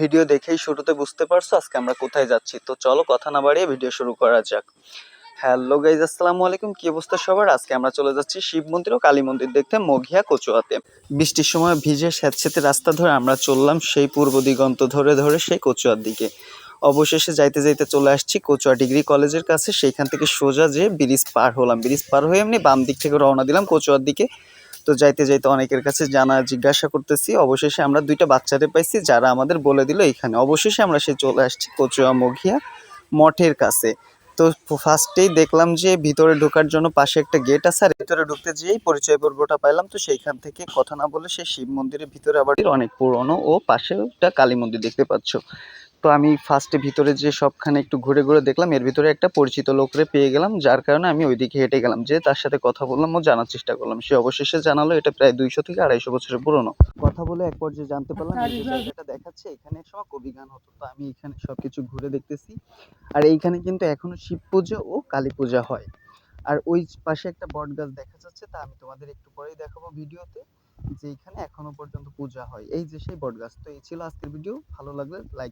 Video দেখেই শুরুতে বুঝতে পারছো আজকে আমরা কোথায় যাচ্ছি। তো চলো কথা না বাড়িয়ে ভিডিও শুরু করা যাক। হ্যালো গাইজ, আসসালামু আলাইকুম। কি অবস্থা সবার? আজকে আমরা চলে যাচ্ছি শিব মন্দির ও কালী মন্দির দেখতে মঘিয়া কচুয়াতে। বৃষ্টির সময় ভিজে স্যাঁতসেঁতে রাস্তা ধরে আমরা চললাম সেই পূর্ব দিগন্ত ধরে ধরে সেই কচুয়ার দিকে। অবশেষে যাইতে যাইতে চলে আসছি কচুয়া ডিগ্রি কলেজের কাছে। সেইখান থেকে সোজা যে ব্রিজ পার হলাম, ব্রিজ পার হয়ে এমনি বাম দিক থেকে রওনা দিলাম কচুয়ার দিকে। তো যাইতে যাইতে অনেকের কাছে জিজ্ঞাসা করতেছি, অবশেষে আমরা দুইটা বাচ্চাদের পাইছি যারা আমাদের বলে দিল এখানে। অবশেষে আমরা সে চলে আসছি কচুয়া মঘিয়া মঠের কাছে। তো ফার্স্টেই দেখলাম যে ভিতরে ঢোকার জন্য পাশে একটা গেট আছে, আর ভিতরে ঢুকতে যেয়েই পরিচয় পর্বটা পাইলাম। তো সেইখান থেকে কথা না বলে সেই শিব মন্দিরের ভিতরে আবার অনেক পুরনো ও পাশে একটা কালী মন্দির দেখতে পাচ্ছ। তো আমি ফার্স্টে ভিতরে যে সবখানে একটু ঘুরে ঘুরে দেখলাম, এর ভিতরে একটা পরিচিত লোকরে পেয়ে গেলাম, যার কারণে আমি ওইদিকে হেঁটে গেলাম, যে তার সাথে কথা বললাম ও জানার চেষ্টা করলাম। সে অবশেষে জানালো এটা প্রায় 200 থেকে 250 বছরের পুরনো। কথা বলে এক পর্যায়ে জানতে পারলাম এই যে জায়গাটা দেখাচ্ছে এখানে সব কবি গান হতো। তো আমি এখানে সবকিছু ঘুরে দেখতেছি, আর এইখানে কিন্তু এখনো শিব পুজো ও কালী পূজা হয়। আর ওই পাশে একটা বট গাছ দেখা যাচ্ছে, তা আমি তোমাদের একটু পরেই দেখাবো ভিডিওতে, যে এখানে এখনো পর্যন্ত পূজা হয়। এই যে সেই বট গাছ। তো এই ছিল আজকের ভিডিও, ভালো লাগলে লাইক